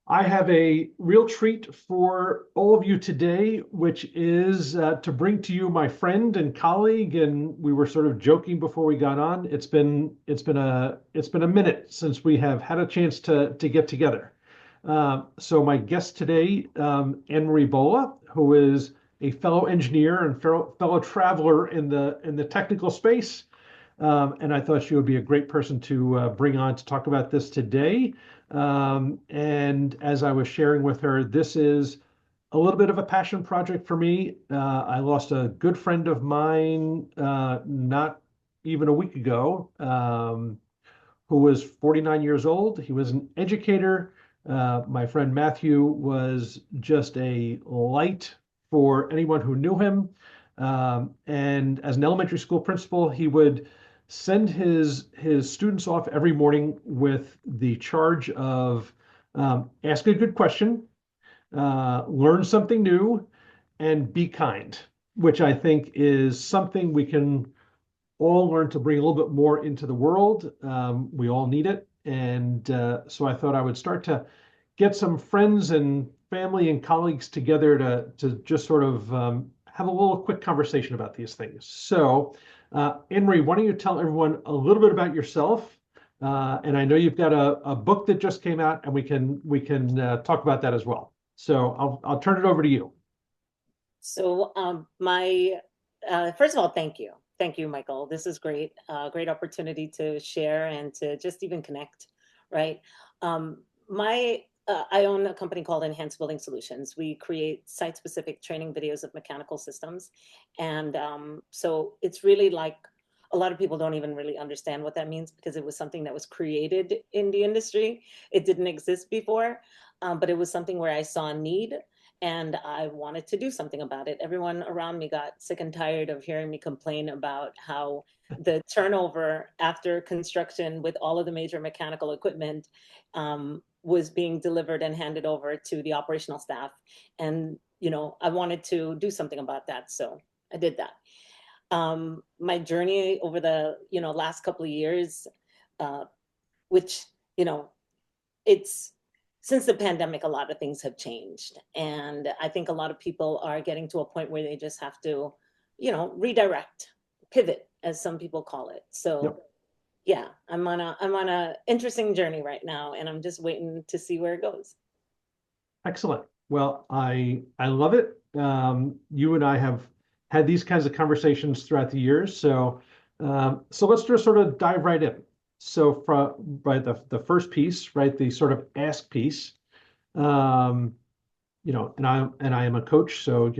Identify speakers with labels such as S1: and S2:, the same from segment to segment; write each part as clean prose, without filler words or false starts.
S1: I have a real treat for all of you today, which is to bring to you my friend and colleague. And we were sort of joking before we got on. It's been a minute since we have had a chance to get together. So my guest today, Annmarie Bhola, who is a fellow engineer and fellow traveler in the technical space. And I thought she would be a great person to bring on to talk about this today. And as I was sharing with her, this is a little bit of a passion project for me. I lost a good friend of mine not even a week ago, who was 49 years old. He was an educator. My friend Matthew was just a light for anyone who knew him. And as an elementary school principal, he would send his students off every morning with the charge of ask a good question, learn something new, and be kind, which I think is something we can all learn to bring a little bit more into the world. We all need it. And so I thought I would start to get some friends and family and colleagues together to just sort of have a little quick conversation about these things. So, Annmarie, why don't you tell everyone a little bit about yourself? And I know you've got a book that just came out, and we can talk about that as well. So I'll turn it over to you.
S2: So my first of all, thank you. Thank you, Michael. This is great. Great opportunity to share and to just even connect, right? My I own a company called Enhanced Building Solutions. We create site-specific training videos of mechanical systems. And so it's really like a lot of people don't even really understand what that means because it was something that was created in the industry. It didn't exist before, but it was something where I saw a need and I wanted to do something about it. Everyone around me got sick and tired of hearing me complain about how the turnover after construction with all of the major mechanical equipment was being delivered and handed over to the operational staff. And, I wanted to do something about that. So I did that. My journey over the, last couple of years, uh, which, you know, it's since the pandemic, a lot of things have changed. And I think a lot of people are getting to a point where they just have to, redirect, pivot, as some people call it. So
S1: Yep.
S2: yeah, I'm on a interesting journey right now, and I'm just waiting to see where it goes.
S1: Excellent. Well, I love it. You and I have had these kinds of conversations throughout the years, so let's just sort of dive right in. So, from right the first piece, right, the sort of ask piece, um, and I am a coach, so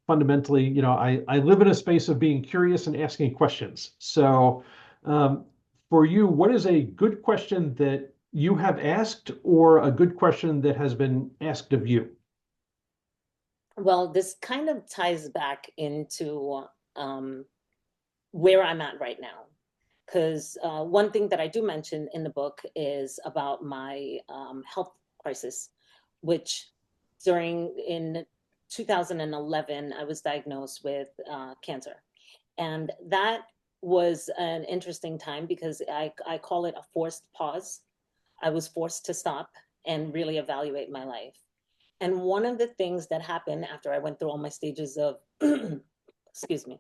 S1: fundamentally, I live in a space of being curious and asking questions. So, um, for you, what is a good question that you have asked, or a good question that has been asked of you?
S2: Well, this kind of ties back into um, where I'm at right now. Because one thing that I do mention in the book is about my health crisis, which in 2011, I was diagnosed with cancer. And that was an interesting time because I call it a forced pause. I was forced to stop and really evaluate my life. And one of the things that happened after I went through all my stages of, excuse me,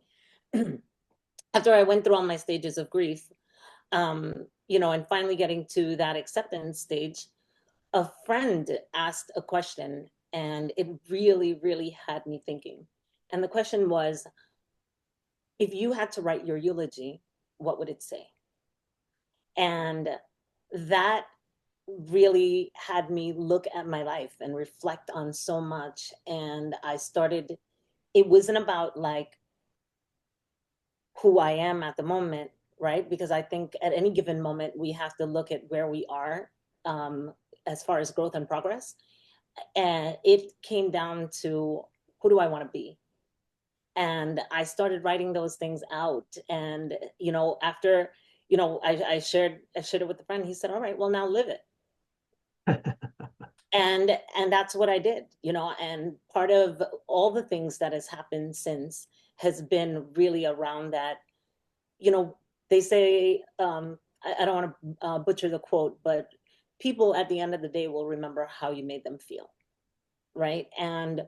S2: after I went through all my stages of grief, and finally getting to that acceptance stage, a friend asked a question and it really, really had me thinking. And the question was, if you had to write your eulogy, what would it say? And that really had me look at my life and reflect on so much. And it wasn't about like who I am at the moment, right? Because I think at any given moment, we have to look at where we are um, as far as growth and progress. And it came down to who do I want to be? And I started writing those things out. And, after, I shared it with a friend. He said, all right, well, now live it. And that's what I did, and part of all the things that has happened since has been really around that you know, they say, I don't want to butcher the quote, but people at the end of the day will remember how you made them feel, right? And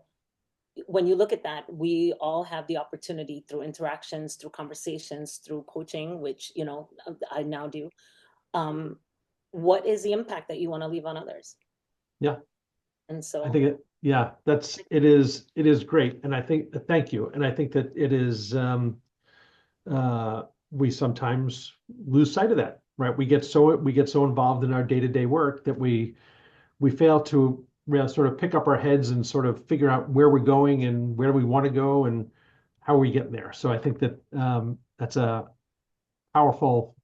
S2: when you look at that, we all have the opportunity through interactions, through conversations, through coaching, which, I now do. Um, what is the impact that you want to leave on others?
S1: Yeah.
S2: And
S1: I
S2: so,
S1: think yeah, it is great. And I think, thank you. And I think that it is, we sometimes lose sight of that, right? We get so involved in our day-to-day work that we fail to sort of pick up our heads and sort of figure out where we're going and where we want to go and how are we getting there. So I think that that's a powerful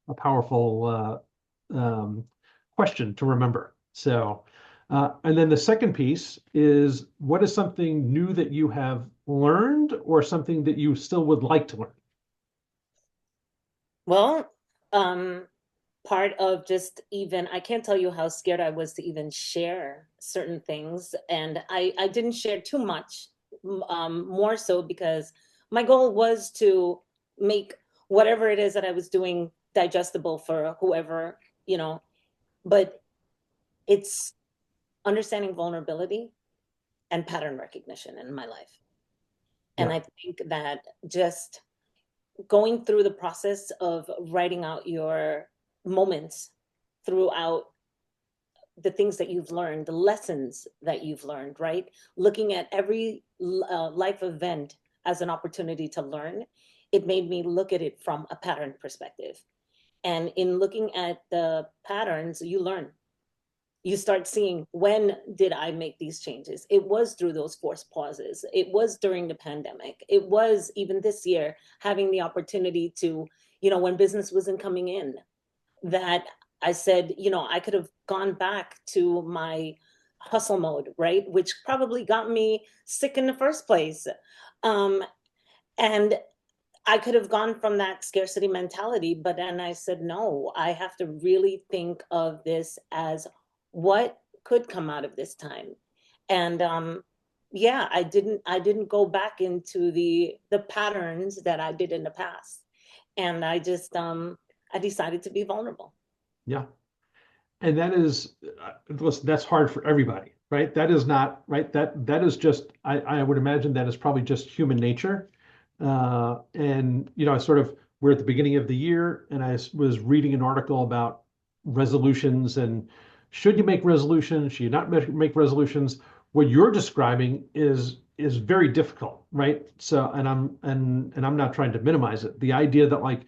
S1: question to remember. So, and then the second piece is, what is something new that you have learned or something that you still would like to learn?
S2: well, um, part of just even, I can't tell you how scared I was to even share certain things. And I didn't share too much, more so because my goal was to make whatever it is that I was doing digestible for whoever, you know, but it's understanding vulnerability and pattern recognition in my life. And
S1: Yeah,
S2: I think that just going through the process of writing out your moments throughout the things that you've learned, the lessons that you've learned, right? Looking at every life event as an opportunity to learn, it made me look at it from a pattern perspective. And in looking at the patterns, you learn. You start seeing, when did I make these changes? It was through those forced pauses. It was during the pandemic. It was even this year having the opportunity to, when business wasn't coming in, that I said, I could have gone back to my hustle mode, right? Which probably got me sick in the first place. Um, and I could have gone from that scarcity mentality, but then I said, no, I have to really think of this as what could come out of this time. And yeah, I didn't go back into the patterns that I did in the past. And I decided to be vulnerable.
S1: yeah. And that is, listen, that's hard for everybody, right? That is not right. That is just, I would imagine that is probably just human nature. And I sort of, we're at the beginning of the year, and was reading an article about resolutions and should you make resolutions, should you not make resolutions? What you're describing is very difficult, right? So, and I'm not trying to minimize it. The idea that, like,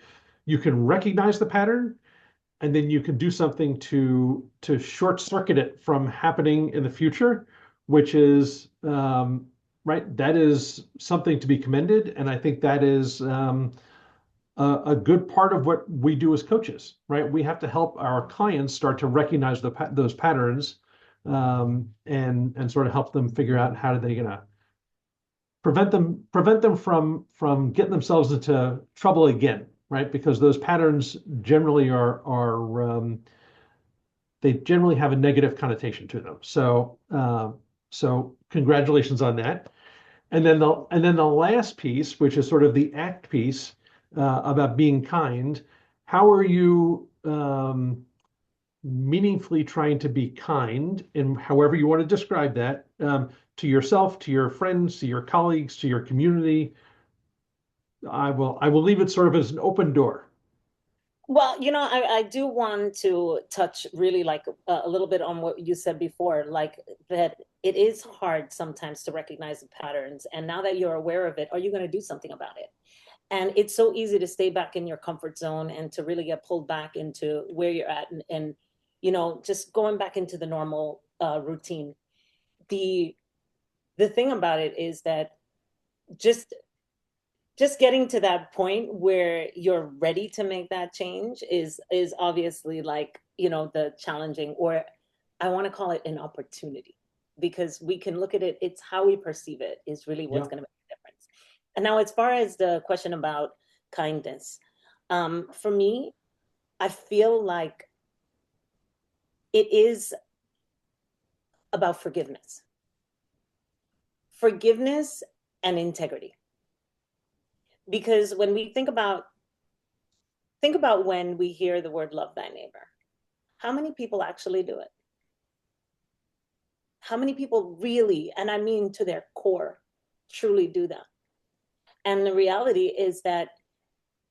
S1: you can recognize the pattern and then you can do something to short circuit it from happening in the future, which is, right. That is something to be commended, and I think that is, a good part of what we do as coaches, right? We have to help our clients start to recognize those patterns, and sort of help them figure out how they gonna prevent them from getting themselves into trouble again, right? Because those patterns generally they generally have a negative connotation to them. So congratulations on that. And then the last piece, which is sort of the act piece, about being kind. How are you, meaningfully trying to be kind, and however you want to describe that, to yourself, to your friends, to your colleagues, to your community? I will leave it sort of as an open door.
S2: Well, I do want to touch really like a little bit on what you said before, like that it is hard sometimes to recognize the patterns. And now that you're aware of it, are you going to do something about it? And it's so easy to stay back in your comfort zone and to really get pulled back into where you're at, and just going back into the normal routine. The the thing about it is that just just getting to that point where you're ready to make that change is obviously, like, the challenging, or I want to call it an opportunity, because we can look at it, it's how we perceive it is really what's
S1: Yeah,
S2: going to make a difference. And now, as far as the question about kindness, for me, I feel like it is about forgiveness and integrity. Because when we think about Think about when we hear the word love thy neighbor. How many people actually do it? How many people really, and I mean to their core, truly do that? And the reality is that,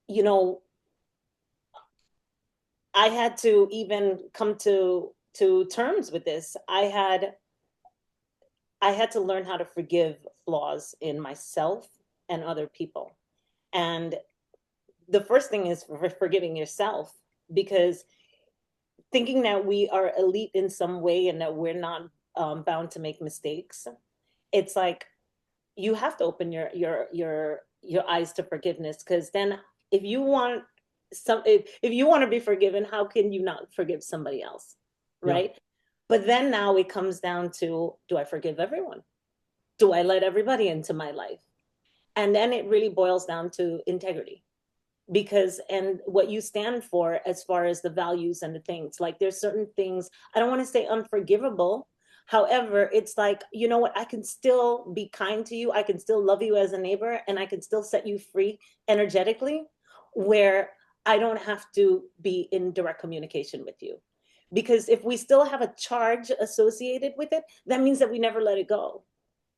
S2: you know, I had to even come to terms with this. I had to learn how to forgive flaws in myself and other people. And the first thing is forgiving yourself, because thinking that we are elite in some way and that we're not bound to make mistakes, it's like you have to open your eyes to forgiveness, because then if you want if you want to be forgiven, how can you not forgive somebody else,
S1: Yeah,
S2: right? But then now it comes down to, do I forgive everyone? Do I let everybody into my life? And then it really boils down to integrity, because and what you stand for as far as the values and the things, like there's certain things, I don't want to say unforgivable, however it's like, you know what, I can still be kind to you, I can still love you as a neighbor, and I can still set you free energetically, where I don't have to be in direct communication with you, because if we still have a charge associated with it, that means that we never let it go.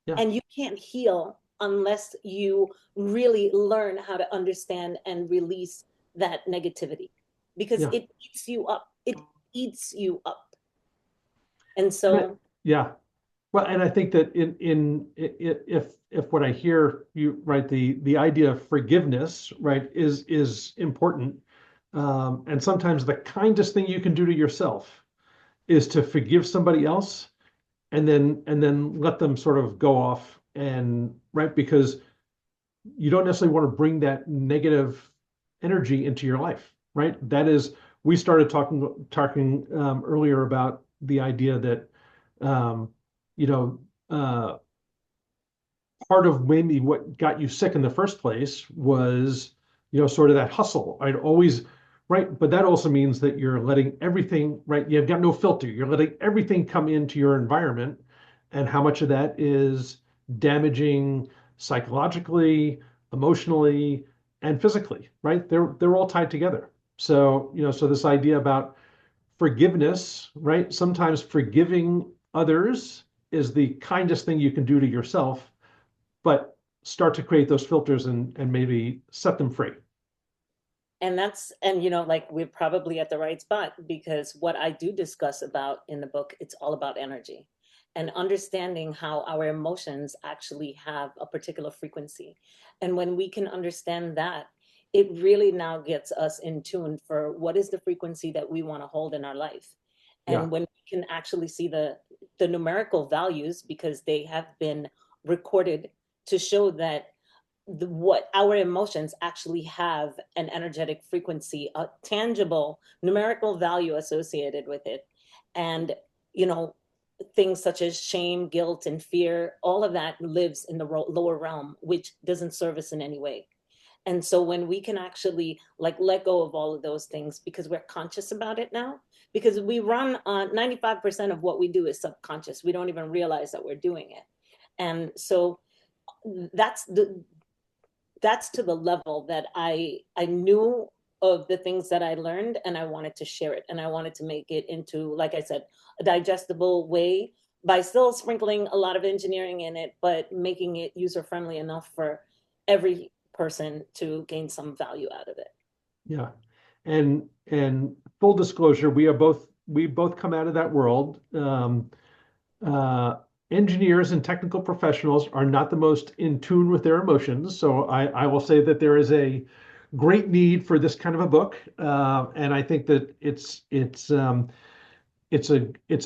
S1: yeah,
S2: And you can't heal unless you really learn how to understand and release that negativity, because
S1: yeah.
S2: it eats you up. It eats you up. And
S1: And
S2: so,
S1: yeah. Well, and I think that if what I hear you right, the idea of forgiveness, right, is important. And sometimes the kindest thing you can do to yourself is to forgive somebody else, and then let them sort of go off, and right, because you don't necessarily want to bring that negative energy into your life, right? That is, we started talking earlier about the idea that um, you know uh, part of maybe what got you sick in the first place was, sort of that hustle. I'd always, right? But that also means that you're letting everything, right? You've got no filter. You're letting everything come into your environment, and how much of that is damaging psychologically, emotionally, and physically, right? They're all tied together. So, so this idea about forgiveness, right? Sometimes forgiving others is the kindest thing you can do to yourself, but start to create those filters and maybe set them free.
S2: and that's, and like we're probably at the right spot, because what I do discuss about in the book, it's all about energy and understanding how our emotions actually have a particular frequency. And when we can understand that, it really now gets us in tune for what is the frequency that we want to hold in our life.
S1: Yeah,
S2: And when we can actually see the numerical values, because they have been recorded to show that what our emotions actually have an energetic frequency, a tangible numerical value associated with it. And, you know, things such as shame, guilt, and fear, all of that lives in the lower realm, which doesn't serve us in any way. And so when we can actually like let go of all of those things, because we're conscious about it now, because we run on 95% of what we do is subconscious. We don't even realize that we're doing it. And so that's the that's to the level that I knew of the things that I learned, and I wanted to share it, and I wanted to make it into, like I said, a digestible way, by still sprinkling a lot of engineering in it, but making it user friendly enough for every person to gain some value out of it.
S1: yeah. And full disclosure, we both come out of that world. Uh, Engineers and technical professionals are not the most in tune with their emotions. So I will say that there is a great need for this kind of a book. And I think that it's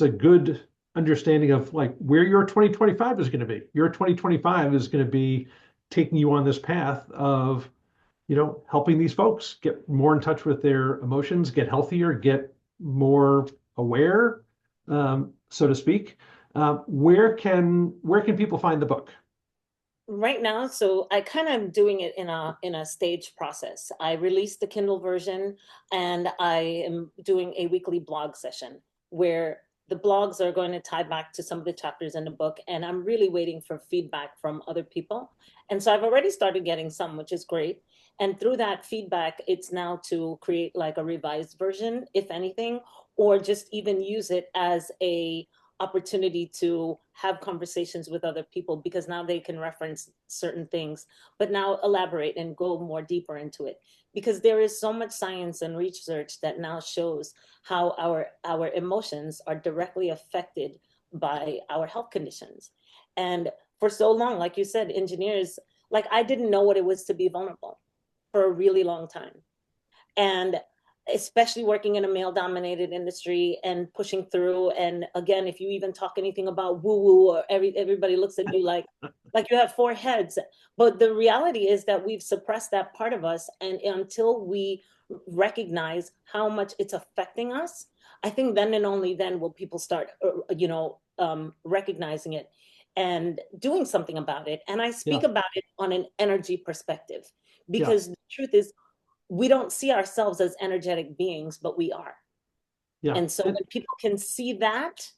S1: a good understanding of like where your 2025 is going to be. Your 2025 is going to be taking you on this path of, helping these folks get more in touch with their emotions, get healthier, get more aware, so to speak. Where can people find the book?
S2: Right now, so I kind of doing it in a stage process. I released the Kindle version, and I am doing a weekly blog session where the blogs are going to tie back to some of the chapters in the book, and I'm really waiting for feedback from other people. And so I've already started getting some, which is great. And through that feedback, it's now to create like a revised version, if anything, or just even use it as a opportunity to have conversations with other people, because now they can reference certain things, but now elaborate and go more deeper into it, because there is so much science and research that now shows how our emotions are directly affected by our health conditions. And for so long, like you said, engineers, like I didn't know what it was to be vulnerable for a really long time. And especially working in a male dominated industry and pushing through. And again, if you even talk anything about woo woo, or everybody looks at you like you have four heads. But the reality is that we've suppressed that part of us. And until we recognize how much it's affecting us, I think then and only then will people start, recognizing it and doing something about it. And I speak
S1: Yeah.
S2: about it on an energy perspective,
S1: Yeah.
S2: because the truth is, we don't see ourselves as energetic beings, but we are.
S1: Yeah.
S2: And so when people can see that,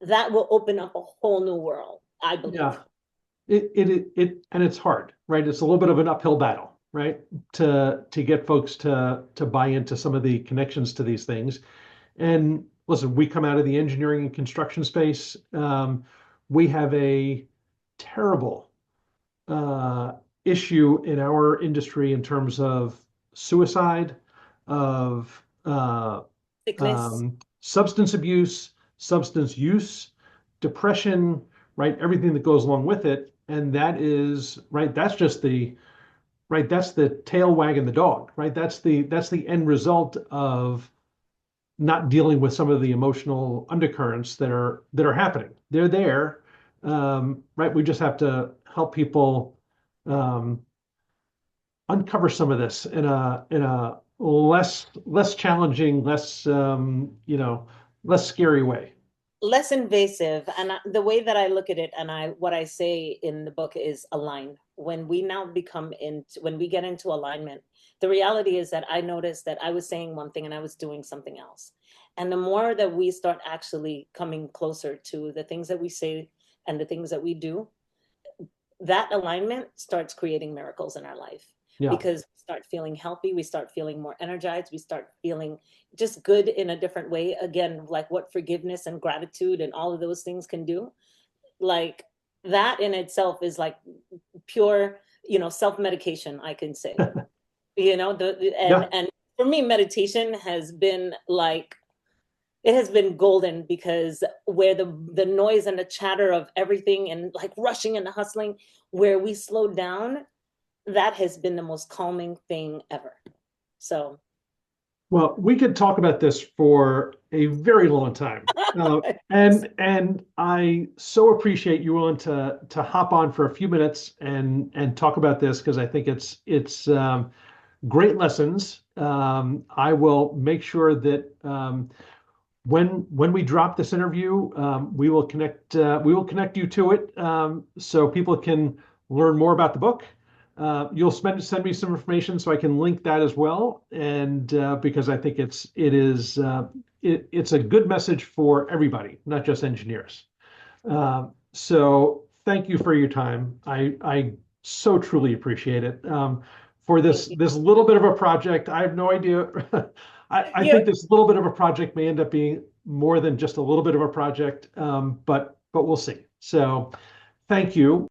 S2: that will open up a whole new world, I believe.
S1: Yeah. And it's hard, right? It's a little bit of an uphill battle, right? To get folks to buy into some of the connections to these things. And listen, we come out of the engineering and construction space. We have a terrible uh, issue in our industry in terms of suicide, of
S2: Sickness,
S1: substance abuse, substance use, depression, right? Everything that goes along with it. And that is, right, that's just the, right, that's the tail wagging the dog, right? That's the end result of not dealing with some of the emotional undercurrents that are happening. They're there, right? We just have to help people um, uncover some of this in a less challenging, less scary way.
S2: less invasive. And the way that I look at it, and what I say in the book is align. When we now become into, when we get into alignment, the reality is that I noticed that I was saying one thing and I was doing something else. And the more that we start actually coming closer to the things that we say and the things that we do, that alignment starts creating miracles in our life,
S1: Yeah.
S2: because we start feeling healthy, we start feeling more energized, we start feeling just good in a different way. Again, like what forgiveness and gratitude and all of those things can do, like that in itself is like pure, self-medication, I can say.
S1: Yeah.
S2: And for me, meditation has been like, it has been golden, because where the noise and the chatter of everything and like rushing and the hustling, where we slow down, that has been the most calming thing ever. So
S1: Well, we could talk about this for a very long time. And I so appreciate you willing to hop on for a few minutes and talk about this, because I think it's great lessons. I will make sure that when we drop this interview, we will connect you to it, so people can learn more about the book. You'll send me some information so I can link that as well, and because I think it's a good message for everybody, not just engineers. So thank you for your time. I so truly appreciate it. For
S2: thank
S1: this
S2: you.
S1: this little bit of a project, I have no idea. I
S2: you
S1: think this little bit of a project may end up being more than just a little bit of a project, but we'll see. So thank you.